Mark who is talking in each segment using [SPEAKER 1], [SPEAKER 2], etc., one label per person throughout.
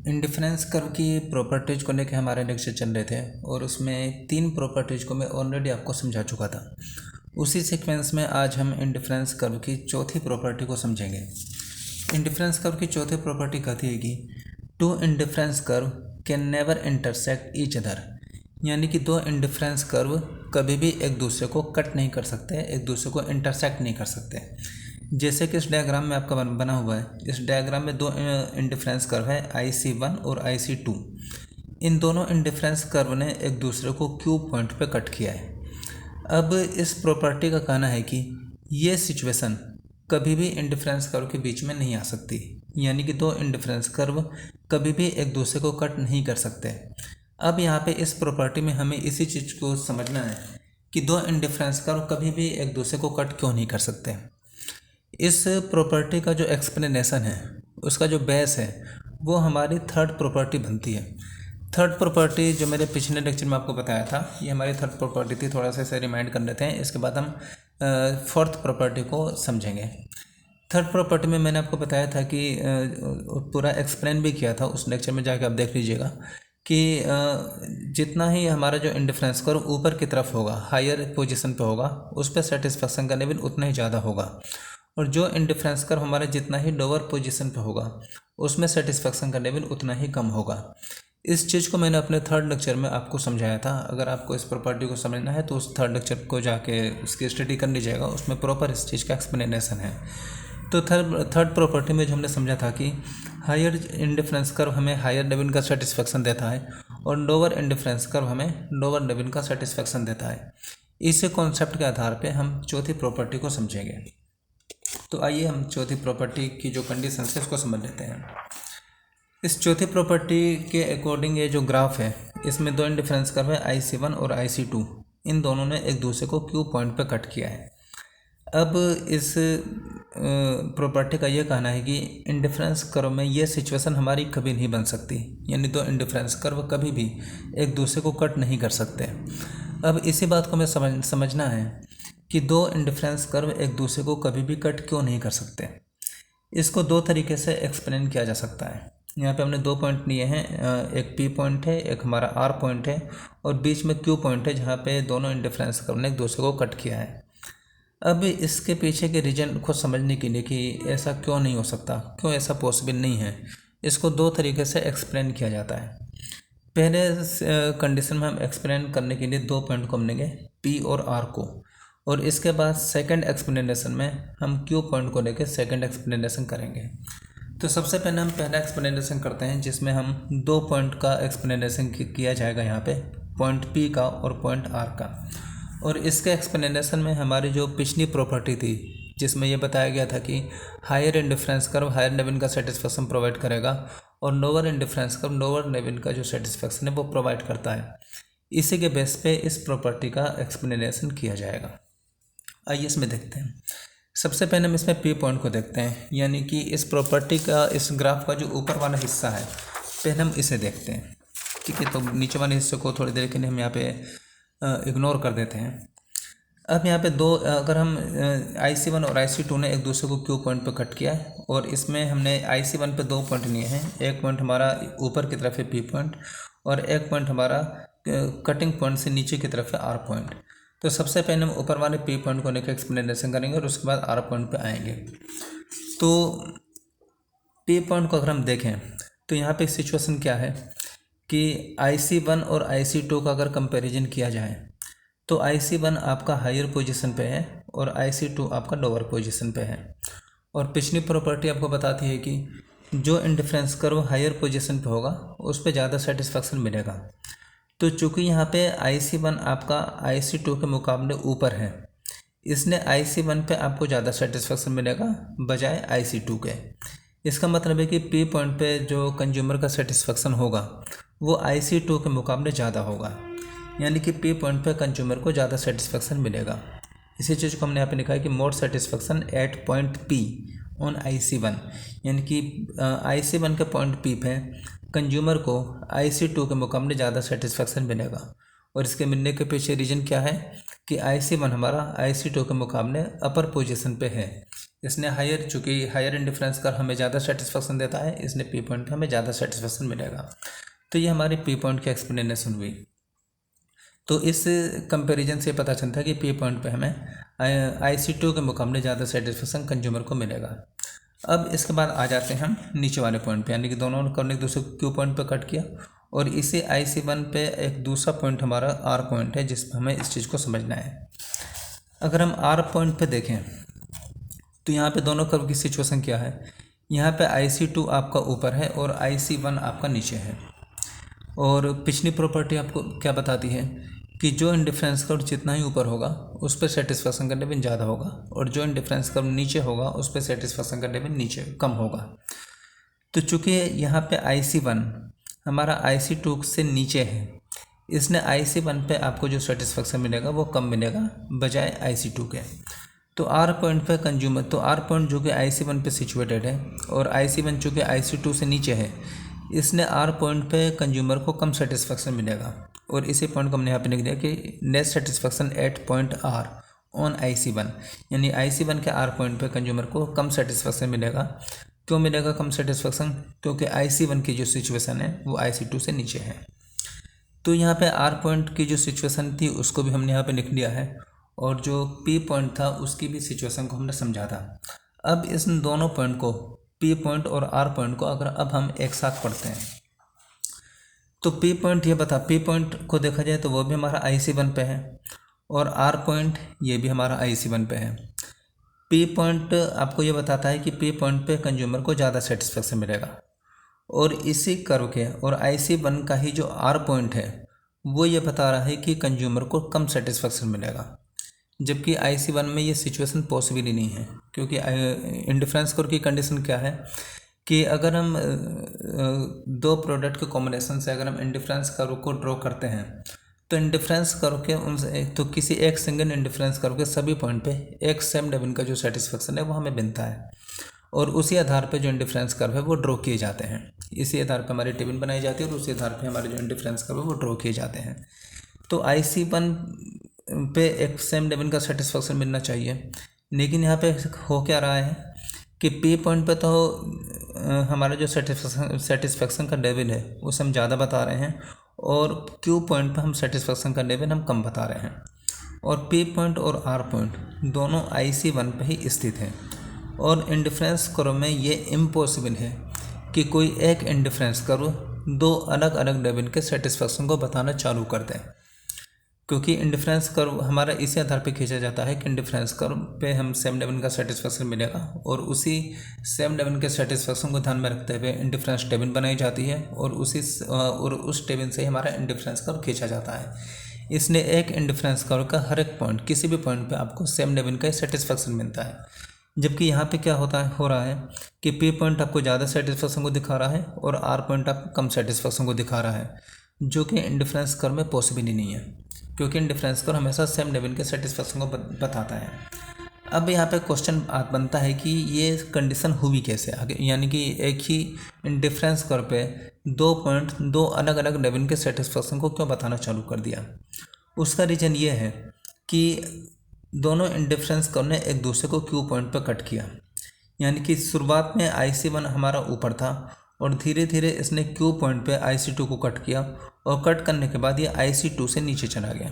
[SPEAKER 1] Indifference curve की properties को लेकर हमारे लेक्चर चल रहे थे और उसमें 3 प्रॉपर्टीज को मैं ऑलरेडी आपको समझा चुका था। उसी सीक्वेंस में आज हम इंडिफरेंस कर्व की चौथी प्रॉपर्टी को समझेंगे। इंडिफरेंस कर्व की चौथी प्रॉपर्टी कहती है कि two indifference curve can never intersect each other, यानी कि दो इंडिफरेंस कर्व कभी भी एक दूसरे को कट नहीं कर सकते, एक दूसरे को इंटरसेक्ट नहीं कर सकते। जैसे कि इस डायग्राम में आपका बना हुआ है, इस डायग्राम में दो इंडिफरेंस कर्व है IC1 और IC2। इन दोनों इंडिफरेंस कर्व ने एक दूसरे को Q पॉइंट पे कट किया है। अब इस प्रॉपर्टी का कहना है कि ये सिचुएशन कभी भी इंडिफरेंस कर्व के बीच में नहीं आ सकती, यानी कि दो इंडिफरेंस कर्व कभी भी एक दूसरे को कट नहीं कर सकते। अब यहाँ पे इस प्रॉपर्टी में हमें इसी चीज़ को समझना है कि दो इंडिफरेंस कर्व कभी भी एक दूसरे को कट क्यों नहीं कर सकते। इस प्रॉपर्टी का जो एक्सप्लेनेशन है, उसका जो बेस है, वो हमारी थर्ड प्रॉपर्टी बनती है। थर्ड प्रॉपर्टी जो मेरे पिछले लेक्चर में आपको बताया था, ये हमारी थर्ड प्रॉपर्टी थी। थोड़ा सा इसे रिमाइंड कर लेते हैं, इसके बाद हम फोर्थ प्रॉपर्टी को समझेंगे। थर्ड प्रॉपर्टी में मैंने आपको बताया था कि पूरा एक्सप्लेन भी किया था, उस लेक्चर में जाके आप देख लीजिएगा कि जितना ही हमारा जो इंडिफरेंस कर्व ऊपर की तरफ होगा, हायर पोजीशन पे होगा, उस पर सेटिस्फेक्शन का लेवल उतना ही ज़्यादा होगा, और जो इंडिफरेंस कर्व हमारा जितना ही लोअर पोजीशन पे होगा, उसमें सेटिस्फेक्शन का लेवल उतना ही कम होगा। इस चीज़ को मैंने अपने थर्ड लेक्चर में आपको समझाया था। अगर आपको इस प्रॉपर्टी को समझना है तो उस थर्ड लेक्चर को जाके उसकी स्टडी कर लीजिएगा, उसमें प्रॉपर इस चीज़ का एक्सप्लेनेशन है। तो थर्ड प्रॉपर्टी में जो हमने समझा था कि हायर इंडिफरेंस कर्व हमें हायर लेवल का सेटिस्फेक्शन देता है और लोअर इंडिफरेंस कर्व हमें लोअर लेवल का सेटिस्फेक्शन देता है। इसी कॉन्सेप्ट के आधार पे हम चौथी प्रॉपर्टी को समझेंगे। तो आइए हम चौथी प्रॉपर्टी की जो कंडीशन है उसको समझ लेते हैं। इस चौथी प्रॉपर्टी के अकॉर्डिंग ये जो ग्राफ है, इसमें दो इंडिफरेंस कर्व है IC1 और IC2। इन दोनों ने एक दूसरे को Q पॉइंट पे कट किया है। अब इस प्रॉपर्टी का ये कहना है कि इंडिफरेंस कर्व में ये सिचुएशन हमारी कभी नहीं बन सकती, यानी दो इंडिफरेंस कर्व कभी भी एक दूसरे को कट नहीं कर सकते। अब इसी बात को हमें समझना है कि दो इंडिफरेंस कर्व एक दूसरे को कभी भी कट क्यों नहीं कर सकते। इसको दो तरीके से एक्सप्लेन किया जा सकता है। यहाँ पे हमने दो पॉइंट लिए हैं, एक P पॉइंट है, एक हमारा R पॉइंट है, और बीच में Q पॉइंट है, जहाँ पे दोनों इंडिफरेंस कर्व ने एक दूसरे को कट किया है। अब इसके पीछे के रीजन को समझने के लिए कि ऐसा क्यों नहीं हो सकता, क्यों ऐसा पॉसिबल नहीं है, इसको दो तरीके से एक्सप्लेन किया जाता है। पहले कंडीशन में हम एक्सप्लेन करने के लिए दो पॉइंट को हम लेंगे P और R को, और इसके बाद सेकंड एक्सप्लेनेशन में हम Q पॉइंट को लेकर सेकंड एक्सप्लेनेशन करेंगे। तो सबसे पहले हम पहला एक्सप्लेनेशन करते हैं, जिसमें हम दो पॉइंट का एक्सप्लेनेशन किया जाएगा, यहाँ पे पॉइंट P का और पॉइंट R का। और इसके एक्सप्लेनेशन में हमारी जो पिछली प्रॉपर्टी थी, जिसमें यह बताया गया था कि higher indifference curve higher level का सेटिस्फेक्शन प्रोवाइड करेगा और lower indifference curve lower level का जो सेटिस्फेक्शन है वो प्रोवाइड करता है, इसी के बेस पे इस प्रॉपर्टी का एक्सप्लेनेशन किया जाएगा। आइए इसमें देखते हैं। सबसे पहले हम इसमें P पॉइंट को देखते हैं, यानी कि इस प्रॉपर्टी का, इस ग्राफ का जो ऊपर वाला हिस्सा है, पहले हम इसे देखते हैं, ठीक है। तो नीचे वाले हिस्से को थोड़ी देर के लिए हम यहाँ पे इग्नोर कर देते हैं। अब यहाँ पे दो, अगर हम IC1 और IC2 ने एक दूसरे को Q पॉइंट पे कट किया है, और इसमें हमने IC1 पे दो पॉइंट लिए हैं, एक पॉइंट हमारा ऊपर की तरफ है P पॉइंट, और एक पॉइंट हमारा कटिंग पॉइंट से नीचे की तरफ है R पॉइंट। तो सबसे पहले हम ऊपर वाले P पॉइंट को लेकर एक्सप्लेनेशन करेंगे और उसके बाद R पॉइंट पे आएंगे। तो P पॉइंट को अगर हम देखें तो यहाँ पे सिचुएशन क्या है कि IC1 और IC2 का अगर कंपैरिजन किया जाए तो IC1 आपका हायर पोजीशन पे है और IC2 आपका लोअर पोजीशन पे है। और पिछली प्रॉपर्टी आपको बताती है कि जो इंडिफरेंस कर्व हायर पोजीशन पे होगा उस पर ज़्यादा सेटिस्फेक्शन मिलेगा। तो चूँकि यहाँ पे IC1 आपका IC2 के मुकाबले ऊपर है, इसलिए IC1 पे आपको ज़्यादा सेटिस्फेक्शन मिलेगा बजाय IC2 के। इसका मतलब है कि P पॉइंट पे जो कंज्यूमर का सेटिस्फेक्शन होगा वो IC2 के मुकाबले ज़्यादा होगा, यानी कि P पॉइंट पे कंज्यूमर को ज़्यादा सेटिस्फेक्शन मिलेगा। इसी चीज़ को हमने यहाँ पे लिखा है कि more satisfaction at point P on IC1, यानी कि IC1 के पॉइंट P पे कंज्यूमर को IC2 के मुकाबले ज़्यादा सेटिस्फेक्शन मिलेगा। और इसके मिलने के पीछे रीज़न क्या है कि IC1 हमारा IC2 के मुकाबले अपर पोजीशन पे है, इसने हायर, चूँकि हायर इंडिफरेंस कर्व हमें ज़्यादा सेटिस्फेक्शन देता है, इसने पी पॉइंट पे हमें ज़्यादा सेटिस्फेक्शन मिलेगा। तो ये हमारी पी पॉइंट की एक्सप्लेनेशन हुई। तो इस कंपैरिजन से पता चलता है कि पी पॉइंट पे हमें IC2 के मुकाबले ज़्यादा सेटिस्फेक्शन कंज्यूमर को मिलेगा। अब इसके बाद आ जाते हैं हम नीचे वाले पॉइंट पे, यानी कि दोनों ने एक दूसरे को क्यू पॉइंट पे कट किया और इसी IC1 पे एक दूसरा पॉइंट हमारा आर पॉइंट है, जिस पर हमें इस चीज़ को समझना है। अगर हम आर पॉइंट पे देखें तो यहाँ पे दोनों कर्व की सिचुएशन क्या है। यहाँ पे IC2 आपका ऊपर है और IC1 आपका नीचे है। और पिछली प्रॉपर्टी आपको क्या बताती है कि जो इंडिफरेंस कर्व जितना ही ऊपर होगा उस पर सेटिस्फेक्शन का लेवल ज़्यादा होगा, और जो इंडिफरेंस कर्व नीचे होगा उस पर सेटिस्फेक्शन का लेवल नीचे कम होगा। तो चूँकि यहाँ पे IC1 हमारा IC2 से नीचे है, इसने IC1 पे आपको जो सेटिस्फेक्शन मिलेगा वो कम मिलेगा बजाय IC2 के। तो आर पॉइंट पे कंज्यूमर, तो आर पॉइंट जो कि IC1 पे सिचुएटेड है और IC1 जो कि IC2 से नीचे है, इसने आर पॉइंट पे कंज्यूमर को कम सेटिस्फेक्शन मिलेगा। और इसी पॉइंट को हमने यहाँ पे लिख दिया कि net satisfaction at point R on IC1, यानी IC1 के आर पॉइंट पे कंज्यूमर को कम सेटिस्फेक्शन मिलेगा। क्यों मिलेगा कम सेटिस्फेक्शन? क्योंकि IC1 की जो सिचुएशन है वो IC2 से नीचे है। तो यहाँ पे आर पॉइंट की जो सिचुएशन थी उसको भी हमने यहाँ पे लिख लिया है, और जो पी पॉइंट था उसकी भी सिचुएशन को हमने समझा था। अब इस दोनों पॉइंट को, पी पॉइंट और आर पॉइंट को अगर अब हम एक साथ पढ़ते हैं तो पी पॉइंट ये बता, पी पॉइंट को देखा जाए तो वो भी हमारा IC1 पे है और आर पॉइंट ये भी हमारा IC1 पे है। पी पॉइंट आपको ये बताता है कि पी पॉइंट पे कंज्यूमर को ज़्यादा सेटिस्फेक्शन मिलेगा, और इसी कर्व के और IC1 का ही जो आर पॉइंट है वो ये बता रहा है कि कंज्यूमर को कम सेटिस्फेक्शन मिलेगा, जबकि IC1 में ये सिचुएशन पॉसिबल ही नहीं है। क्योंकि इंडिफरेंस कर्व की कंडीशन क्या है कि अगर हम दो प्रोडक्ट के कॉम्बिनेशन से अगर हम इंडिफरेंस कर्व को ड्रॉ करते हैं तो इंडिफरेंस कर्व के उनसे, तो किसी एक सिंगल इंडिफरेंस कर्व के सभी पॉइंट पे एक सेम डेविन का जो सेटिस्फेक्शन है वो हमें बनता है, और उसी आधार पे जो इंडिफरेंस कर्व है वो ड्रॉ किए जाते हैं। इसी आधार पे हमारी टेबल बनाई जाती है और उसी आधार पे हमारे जो इंडिफरेंस कर्व है वो ड्रॉ किए जाते हैं। तो IC1 पे एक सेम डेविन का सेटिस्फेक्शन मिलना चाहिए, लेकिन यहाँ पे हो क्या रहा है कि पी पॉइंट पे तो हमारा जो सेटिस्फेक्शन का लेवल है उसे हम ज़्यादा बता रहे हैं, और क्यू पॉइंट पे हम सेटिस्फेक्शन का लेवल हम कम बता रहे हैं। और पी पॉइंट और आर पॉइंट दोनों IC1 पे ही स्थित हैं, और इंडिफरेंस कर्व में ये इम्पॉसिबल है कि कोई एक इंडिफरेंस कर्व दो अलग अलग लेवल के सेटिस्फेक्शन को बताना चालू कर दें, क्योंकि इंडिफरेंस कर्व हमारा इसी आधार पे खींचा जाता है कि इंडिफरेंस कर्व पे हम सेम लेवल का सेटिस्फेक्शन मिलेगा, और उसी सेम लेवल के सेटिस्फेक्शन को ध्यान में रखते हुए इंडिफरेंस टेबल बनाई जाती है, और उस टेबल से हमारा इंडिफरेंस कर्व खींचा जाता है। इसलिए एक इंडिफरेंस कर्व का हर एक पॉइंट, किसी भी पॉइंट पे आपको सेम लेवल का सेटिस्फेक्शन मिलता है। जबकि यहाँ पे क्या हो रहा है कि पी पॉइंट आपको ज़्यादा सेटिस्फेक्शन को दिखा रहा है और आर पॉइंट आपको कम सेटिस्फेक्शन को दिखा रहा है, जो कि इंडिफरेंस कर्व में पॉसिबल ही नहीं है, क्योंकि इंडिफरेंस कर्व हमेशा सेम लेवल के सेटिस्फेक्शन को बताता है। अब यहाँ पे क्वेश्चन बनता है कि ये कंडीशन हुई कैसे आगे, यानी कि एक ही इंडिफरेंस कर्व पे दो पॉइंट दो अलग अलग लेवल के सेटिस्फेक्शन को क्यों बताना चालू कर दिया। उसका रीज़न ये है कि दोनों इंडिफरेंस कर्व ने एक दूसरे को क्यू पॉइंट पर कट किया, यानी कि शुरुआत में IC1 हमारा ऊपर था और धीरे धीरे इसने क्यू पॉइंट पे IC2 को कट किया, और कट करने के बाद ये IC2 से नीचे चला गया।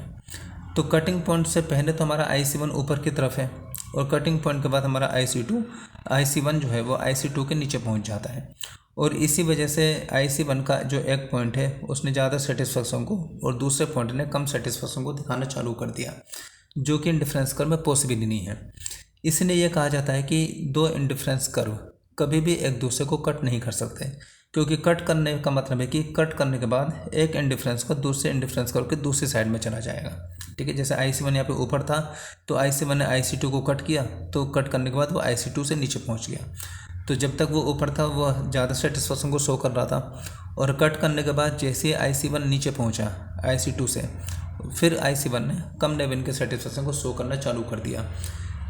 [SPEAKER 1] तो कटिंग पॉइंट से पहले तो हमारा IC1 ऊपर की तरफ है, और कटिंग पॉइंट के बाद हमारा IC1 जो है वो IC2 के नीचे पहुंच जाता है, और इसी वजह से IC1 का जो एक पॉइंट है उसने ज़्यादा सेटिस्फेक्शन को और दूसरे पॉइंट ने कम सेटिस्फेक्शन को दिखाना चालू कर दिया, जो कि इंडिफरेंस कर्व में पॉसिबल ही नहीं है। इसलिए यह कहा जाता है कि दो इंडिफरेंस कर्व कभी भी एक दूसरे को कट नहीं कर सकते, क्योंकि कट करने का मतलब है कि कट करने के बाद एक इंडिफरेंस को दूसरे इंडिफरेंस कर्व के दूसरी साइड में चला जाएगा। ठीक है, जैसे IC1 यहाँ पे ऊपर था तो IC1 ने IC2 को कट किया, तो कट करने के बाद वो IC2 से नीचे पहुँच गया। तो जब तक वो ऊपर था वो ज़्यादा सेटिस्फेक्शन को शो कर रहा था, और कट करने के बाद जैसे IC1 नीचे पहुँचा IC2 से, फिर IC1 ने कम लेवल के सेटिस्फेक्शन को शो करना चालू कर दिया।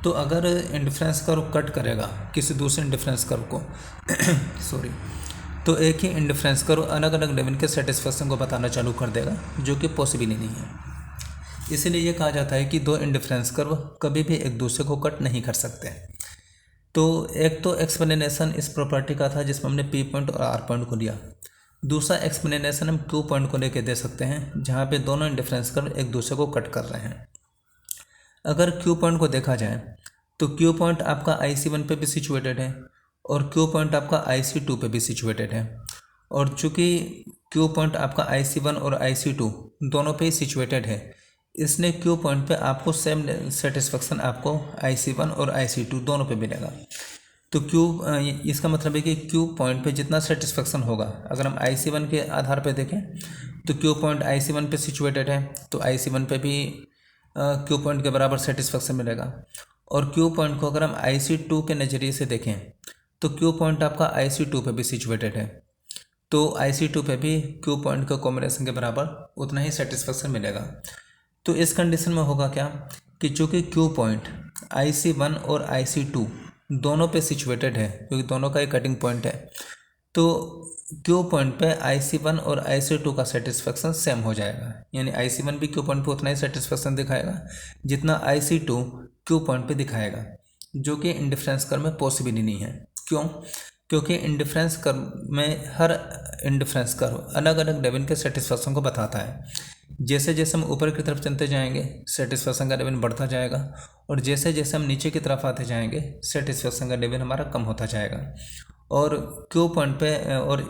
[SPEAKER 1] तो अगर इंडिफरेंस कर्व कट करेगा किसी दूसरे इंडिफरेंस कर्व को सॉरी, तो एक ही इंडिफरेंस कर्व अलग अलग लेवल के सेटिस्फेक्शन को बताना चालू कर देगा, जो कि पॉसिबल ही नहीं है। इसीलिए ये कहा जाता है कि दो इंडिफरेंस कर्व कभी भी एक दूसरे को कट नहीं कर सकते। तो एक तो एक्सप्लेनेशन इस प्रॉपर्टी का था जिसमें हमने पी पॉइंट और आर पॉइंट को लिया। दूसरा एक्सप्लेनेशन हम क्यू पॉइंट को लेके दे सकते हैं जहाँ पे दोनों इंडिफरेंस कर्व एक दूसरे को कट कर रहे हैं। अगर क्यू पॉइंट को देखा जाए तो क्यू पॉइंट आपका IC1 पे भी सिचुएटेड है और क्यू पॉइंट आपका IC2 पे भी सिचुएटेड है। और चूँकि क्यू पॉइंट आपका IC1 और IC2 दोनों पे ही सिचुएटेड है, इसने क्यू पॉइंट पे आपको सेम सेटिस्फेक्शन आपको IC1 और IC2 दोनों पे मिलेगा। तो इसका मतलब है कि क्यू पॉइंट पे जितना सेटिस्फेक्शन होगा, अगर हम IC1 के आधार पे देखें तो क्यू पॉइंट IC1 पे सिचुएटेड है तो IC1 पे भी क्यू पॉइंट के बराबर सेटिस्फेक्शन मिलेगा। और क्यू पॉइंट को अगर हम IC2 के नज़रिए से देखें तो क्यू पॉइंट आपका IC2 पे भी सिचुएटेड है तो IC2 पे भी क्यू पॉइंट का कॉम्बिनेशन के बराबर उतना ही सेटिस्फेक्शन मिलेगा। तो इस कंडीशन में होगा क्या कि चूँकि क्यू पॉइंट IC1 और IC2 दोनों पे सिचुएटेड है क्योंकि दोनों का एक कटिंग पॉइंट है, तो क्यू पॉइंट पे IC1 और IC2 का सेटिस्फेक्शन सेम हो जाएगा। यानी IC1 भी क्यू पॉइंट पे उतना ही सेटिस्फेक्शन दिखाएगा जितना IC2 क्यू पॉइंट पे दिखाएगा, जो कि इंडिफरेंस कर्व में पॉसिबल ही नहीं है। क्यों? क्योंकि इंडिफरेंस कर्व में हर इंडिफरेंस कर्व अलग अलग लेवल के सेटिस्फेक्शन को बताता है। जैसे जैसे हम ऊपर की तरफ चलते जाएंगे सेटिस्फेक्शन का लेवल बढ़ता जाएगा और जैसे जैसे हम नीचे की तरफ आते जाएंगे सेटिस्फेक्शन का लेवल हमारा कम होता जाएगा। और क्यू पॉइंट पे और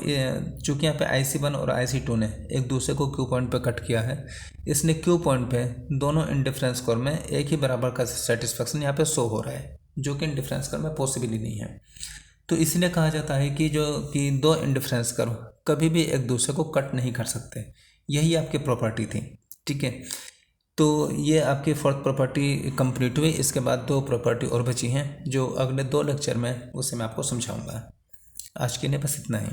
[SPEAKER 1] चूँकि यहाँ पे IC1 और IC2 ने एक दूसरे को क्यू पॉइंट पे कट किया है, इसने क्यू पॉइंट पे दोनों इंडिफरेंस कर्व में एक ही बराबर का सेटिस्फेक्शन यहाँ पे शो हो रहा है, जो कि इंडिफरेंस कर्व में पॉसिबल ही नहीं है। तो इसलिए कहा जाता है कि दो इंडिफरेंस कर्व कभी भी एक दूसरे को कट नहीं कर सकते। यही आपकी प्रॉपर्टी थी, ठीक है। तो ये आपकी फोर्थ प्रॉपर्टी कंप्लीट हुई। इसके बाद दो प्रॉपर्टी और बची हैं जो अगले 2 लेक्चर में उसे मैं आपको समझाऊंगा। आज के लिए बस इतना ही।